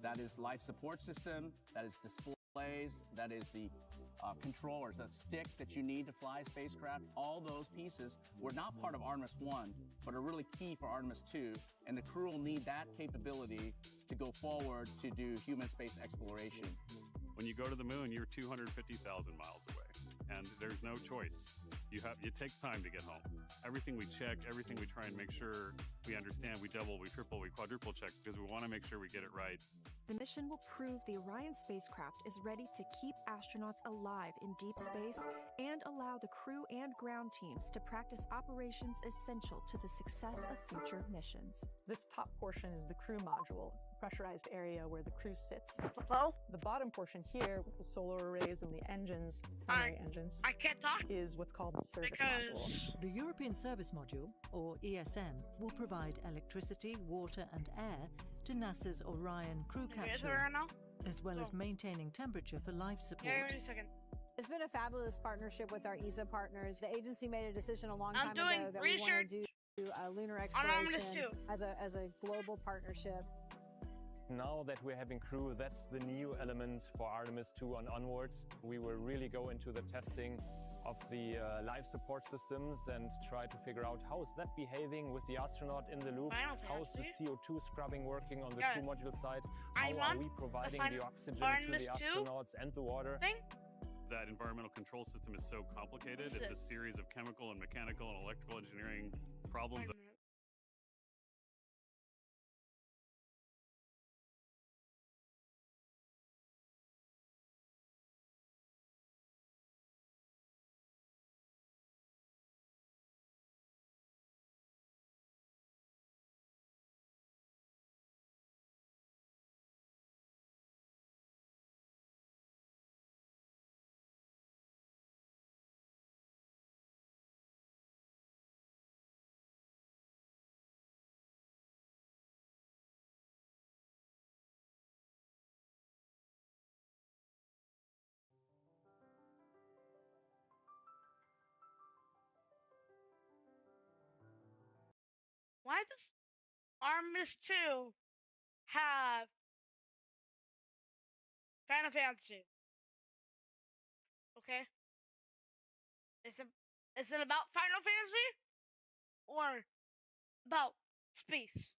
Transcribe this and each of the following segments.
That is life support system, that is displays, that is the controllers, that stick that you need to fly a spacecraft. All those pieces were not part of Artemis 1, but are really key for Artemis 2, and the crew will need that capability to go forward to do human space exploration. When you go to the moon, you're 250,000 miles away, and there's no choice. It takes time to get home. Everything we check, everything we try and make sure we understand, we double, we triple, we quadruple check, because we want to make sure we get it right. The mission will prove the Orion spacecraft is ready to keep astronauts alive in deep space and allow the crew and ground teams to practice operations essential to the success of future missions. This top portion is the crew module. It's the pressurized area where the crew sits. Hello? The bottom portion here with the solar arrays and the engines, primary engines, I can't talk is what's called the service module. The European Service Module, or ESM, will provide electricity, water and air to NASA's Orion crew capsule, as well as maintaining temperature for life support. Yeah, give me a second. It's been a fabulous partnership with our ESA partners. The agency made a decision a long time ago that research. we want to do lunar exploration as a global partnership. Now that we're having crew, that's the new element for Artemis 2 and onwards. We will really go into the testing of the life support systems and try to figure out how is that behaving with the astronaut in the loop, how is the CO2 scrubbing working on the crew module side, how are we providing the oxygen to the astronauts and the water. That environmental control system is so complicated. It's a series of chemical and mechanical and electrical engineering problems. Why does Artemis 2 have Final Fantasy? Okay. Is it about Final Fantasy? Or about space?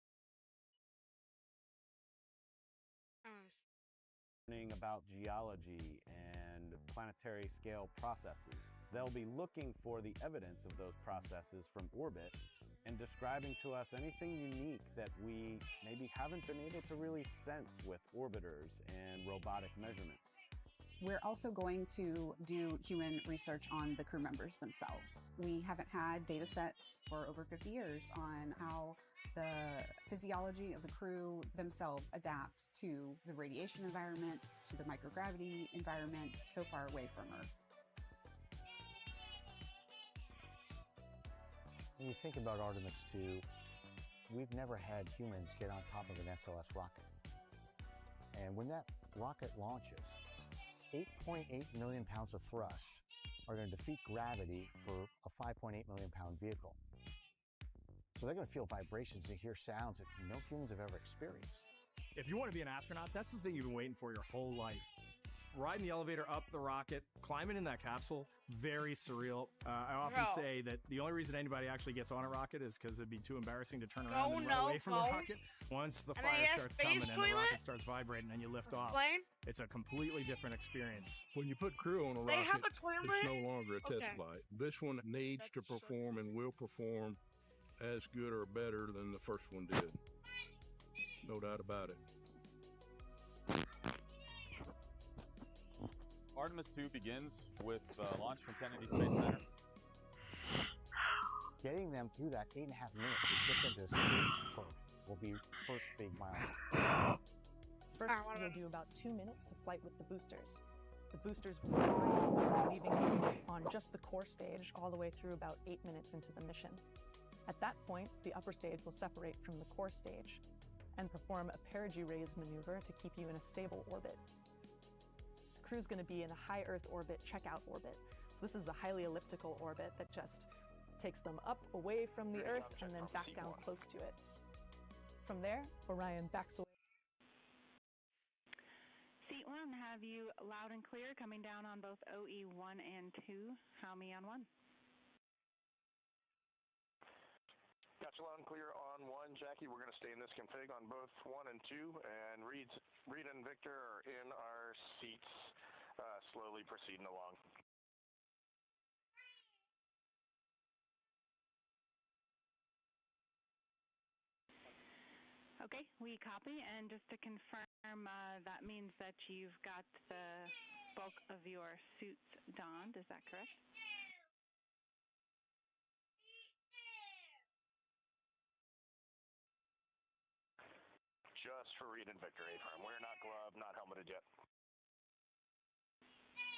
Learning about geology and planetary scale processes. They'll be looking for the evidence of those processes from orbit and describing to us anything unique that we maybe haven't been able to really sense with orbiters and robotic measurements. We're also going to do human research on the crew members themselves. We haven't had data sets for over 50 years on how the physiology of the crew themselves adapt to the radiation environment, to the microgravity environment so far away from Earth. When you think about Artemis 2, we've never had humans get on top of an SLS rocket. And when that rocket launches, 8.8 million pounds of thrust are going to defeat gravity for a 5.8 million pound vehicle. So they're going to feel vibrations and hear sounds that no humans have ever experienced. If you want to be an astronaut, that's the thing you've been waiting for your whole life. Riding the elevator up the rocket, climbing in that capsule, very surreal. I often say that the only reason anybody actually gets on a rocket is because it'd be too embarrassing to turn around and run away from the rocket. Once the fire starts coming and the rocket starts vibrating and you lift off, it's a completely different experience. When you put crew on a rocket, it's no longer a test flight. This one needs to perform and will perform as good or better than the first one did. No doubt about it. Artemis 2 begins with launch from Kennedy Space Center. Getting them through that 8.5 minutes to get them to escape Earth will be first big milestone. First, we'll do about 2 minutes of flight with the boosters. The boosters will separate, leaving them on just the core stage all the way through about 8 minutes into the mission. At that point, the upper stage will separate from the core stage and perform a perigee raise maneuver to keep you in a stable orbit. The crew's going to be in a high Earth orbit, checkout orbit. So this is a highly elliptical orbit that just takes them up away from the Earth and then back down close to it. From there, Orion backs away. 1, have you loud and clear coming down on both OE1 and 2. How me on 1? Got you loud and clear on 1, Jackie. We're going to stay in this config on both 1 and 2, and Reed and Victor are in our seats, slowly proceeding along. Okay, we copy, and just to confirm, that means that you've got the bulk of your suits donned, is that correct? Just for Reed and Victor, A-firm. We're not gloved, not helmeted yet.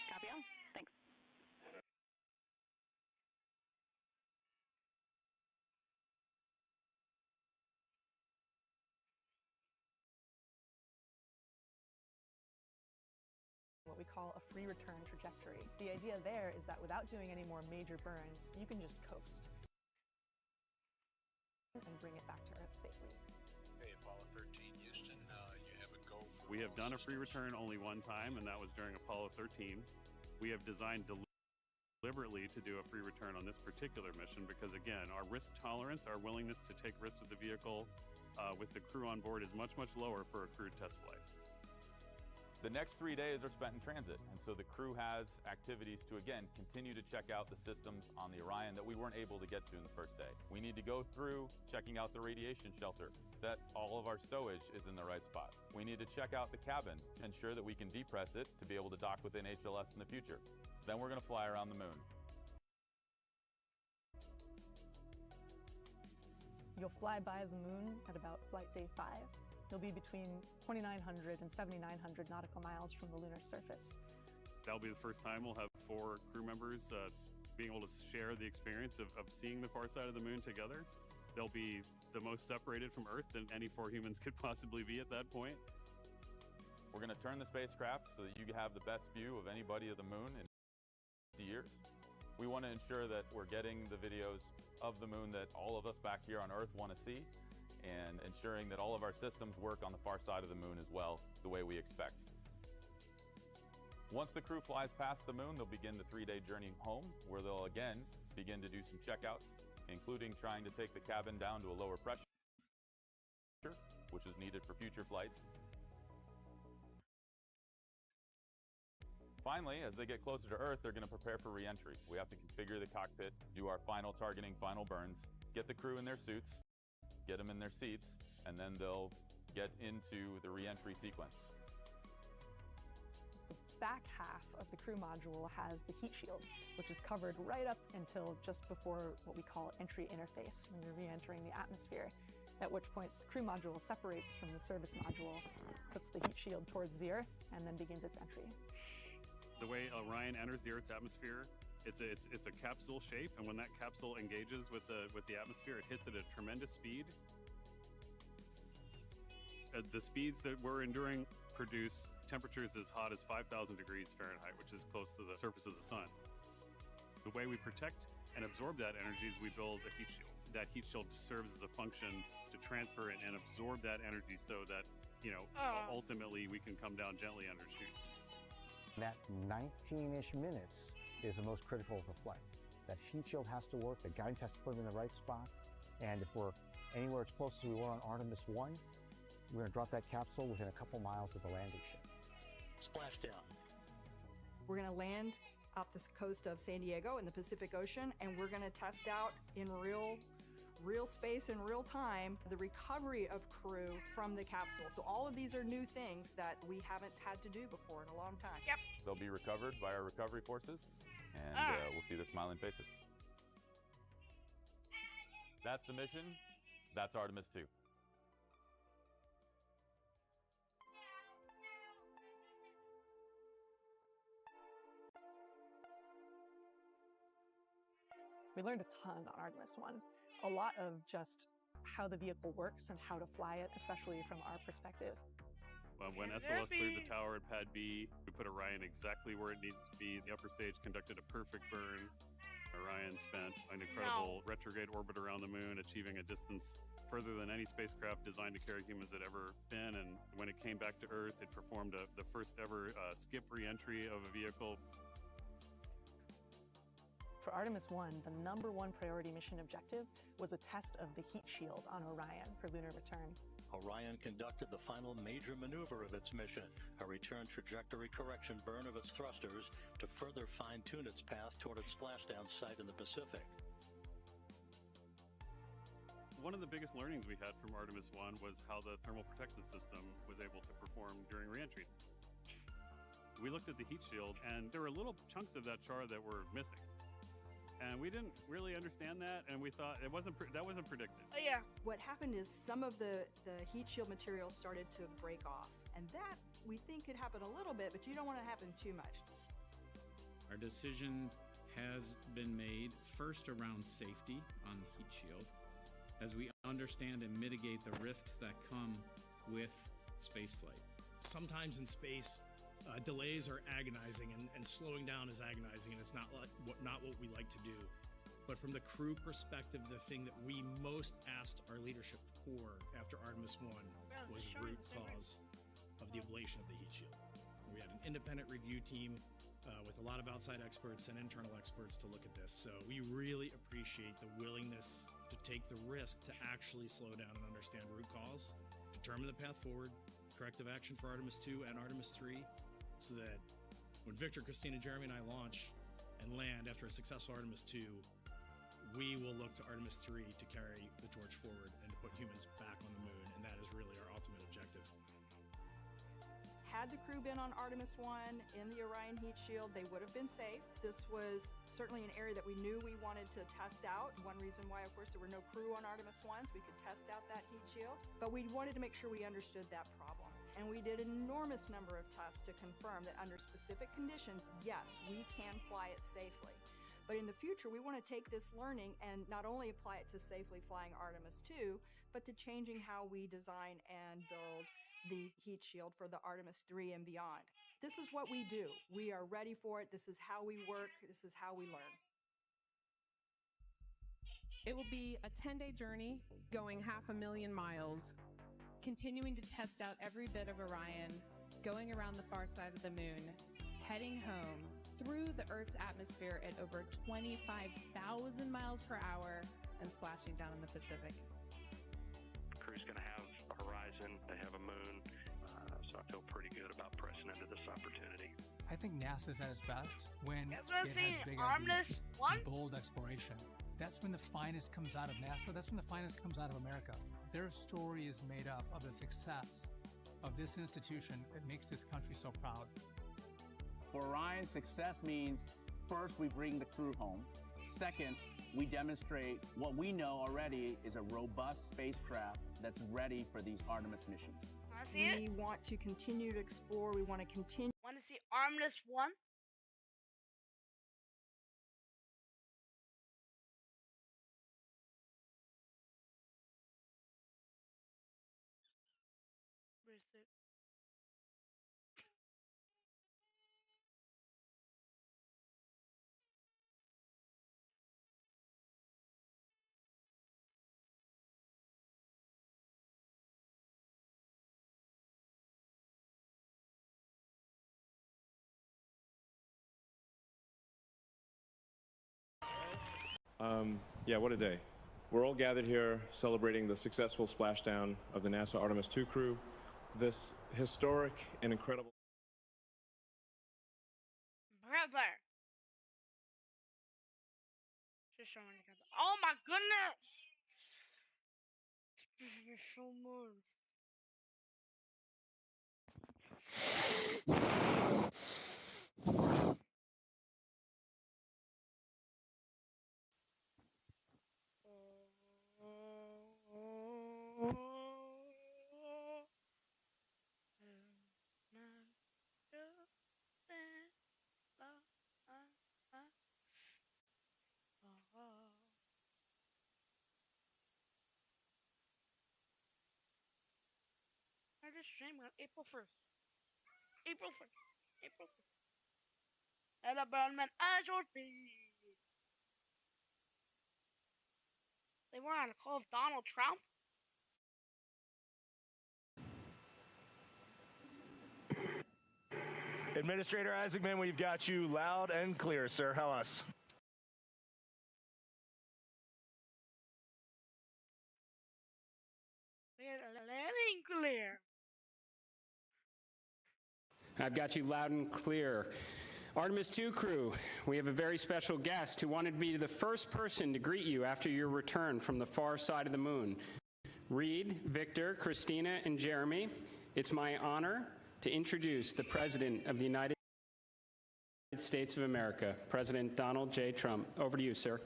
Copy all. Thanks. What we call a free return trajectory. The idea there is that without doing any more major burns, you can just coast and bring it back to Earth safely. Hey, Apollo 13, Houston, you have a go for We have done a free return only one time, and that was during Apollo 13. We have designed deliberately to do a free return on this particular mission because, again, our risk tolerance, our willingness to take risks with the vehicle with the crew on board is much, much lower for a crewed test flight. The next 3 days are spent in transit, and so the crew has activities to, again, continue to check out the systems on the Orion that we weren't able to get to in the first day. We need to go through checking out the radiation shelter, that all of our stowage is in the right spot. We need to check out the cabin to ensure that we can depress it to be able to dock within HLS in the future. Then we're going to fly around the moon. You'll fly by the moon at about flight day 5. You'll be between 2,900 and 7,900 nautical miles from the lunar surface. That'll be the first time we'll have 4 crew members being able to share the experience of seeing the far side of the moon together. They'll be the most separated from Earth than any 4 humans could possibly be at that point. We're going to turn the spacecraft so that you have the best view of anybody of the moon in 50 years. We want to ensure that we're getting the videos of the moon that all of us back here on Earth want to see, and ensuring that all of our systems work on the far side of the moon as well, the way we expect. Once the crew flies past the moon, they'll begin the 3-day journey home, where they'll again begin to do some checkouts, including trying to take the cabin down to a lower pressure, which is needed for future flights. Finally, as they get closer to Earth, they're going to prepare for re-entry. We have to configure the cockpit, do our final targeting, final burns, get the crew in their suits, get them in their seats, and then they'll get into the re-entry sequence. The back half of the crew module has the heat shield, which is covered right up until just before what we call entry interface, when you're re-entering the atmosphere, at which point the crew module separates from the service module, puts the heat shield towards the Earth, and then begins its entry. The way Orion enters the Earth's atmosphere, it's a capsule shape, and when that capsule engages with the atmosphere, it hits at a tremendous speed. The speeds that we're enduring produce temperatures as hot as 5,000 degrees Fahrenheit, which is close to the surface of the sun. The way we protect and absorb that energy is we build a heat shield. That heat shield serves as a function to transfer it and absorb that energy so that, ultimately we can come down gently under chutes. That 19-ish minutes is the most critical of the flight. That heat shield has to work, the guidance has to put them in the right spot, and if we're anywhere as close as we were on Artemis 1, we're going to drop that capsule within a couple miles of the landing ship. Splashdown. We're going to land off the coast of San Diego in the Pacific Ocean, and we're going to test out in real space in real time the recovery of crew from the capsule. So all of these are new things that we haven't had to do before in a long time. Yep. They'll be recovered by our recovery forces, and we'll see their smiling faces. That's the mission. That's Artemis 2. We learned a ton on Artemis 1. A lot of just how the vehicle works and how to fly it, especially from our perspective. Well, when SLS cleared the tower at Pad B, we put Orion exactly where it needs to be. The upper stage conducted a perfect burn. Orion spent an incredible retrograde orbit around the moon, achieving a distance further than any spacecraft designed to carry humans had ever been. And when it came back to Earth, it performed the first ever skip re-entry of a vehicle. For Artemis 1, the #1 priority mission objective was a test of the heat shield on Orion for lunar return. Orion conducted the final major maneuver of its mission, a return trajectory correction burn of its thrusters to further fine-tune its path toward its splashdown site in the Pacific. One of the biggest learnings we had from Artemis 1 was how the thermal protection system was able to perform during reentry. We looked at the heat shield, and there were little chunks of that char that were missing. And we didn't really understand that, and we thought that wasn't predicted. Oh, yeah. What happened is some of the heat shield material started to break off, and that we think could happen a little bit, but you don't want to happen too much. Our decision has been made first around safety on the heat shield, as we understand and mitigate the risks that come with spaceflight. Sometimes in space, delays are agonizing, and slowing down is agonizing, and it's not what we like to do. But from the crew perspective, the thing that we most asked our leadership for after Artemis 1 was root cause of the ablation of the heat shield. We had an independent review team with a lot of outside experts and internal experts to look at this. So we really appreciate the willingness to take the risk to actually slow down and understand root cause, determine the path forward, corrective action for Artemis 2 and Artemis 3, so that when Victor, Christina, Jeremy, and I launch and land after a successful Artemis 2, we will look to Artemis 3 to carry the torch forward and to put humans back on the moon, and that is really our ultimate objective. Had the crew been on Artemis 1 in the Orion heat shield, they would have been safe. This was certainly an area that we knew we wanted to test out. One reason why, of course, there were no crew on Artemis 1, so we could test out that heat shield. But we wanted to make sure we understood that problem. And we did an enormous number of tests to confirm that under specific conditions, yes, we can fly it safely. But in the future, we want to take this learning and not only apply it to safely flying Artemis 2, but to changing how we design and build the heat shield for the Artemis 3 and beyond. This is what we do. We are ready for it. This is how we work. This is how we learn. It will be a 10-day journey, going 500,000 miles, continuing to test out every bit of Orion, going around the far side of the moon, heading home through the Earth's atmosphere at over 25,000 miles per hour, and splashing down in the Pacific. The crew's going to have a horizon, they have a moon, so I feel pretty good about pressing into this opportunity. I think NASA's at its best when it has big Artemis ideas, 1? bold exploration. That's when the finest comes out of NASA. That's when the finest comes out of America. Their story is made up of the success of this institution that makes this country so proud. For Orion, success means first we bring the crew home. Second, we demonstrate what we know already is a robust spacecraft that's ready for these Artemis missions. We want to continue to explore. We want to continue. Want to see Artemis 1? Where is it? Yeah, what a day. We're all gathered here celebrating the successful splashdown of the NASA Artemis 2 crew. This historic and incredible... Brother! Just showing together. Oh my goodness! This is so much. I just streamed on April 1st. April 1st. April 1st. And a Burnman as your feet. They were on a call of Donald Trump. Administrator Isaacman, we've got you loud and clear, sir. How us? Landing clear. I've got you loud and clear. Artemis 2 crew, we have a very special guest who wanted to be the first person to greet you after your return from the far side of the moon. Reed, Victor, Christina, and Jeremy, it's my honor to introduce the President of the United States of America, President Donald J. Trump. Over to you, sir.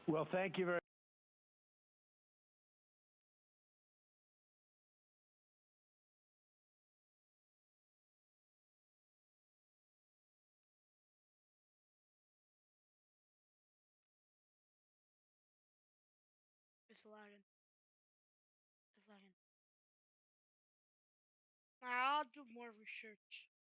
Well, thank you very It's lagging. It's lagging. I'll do more research.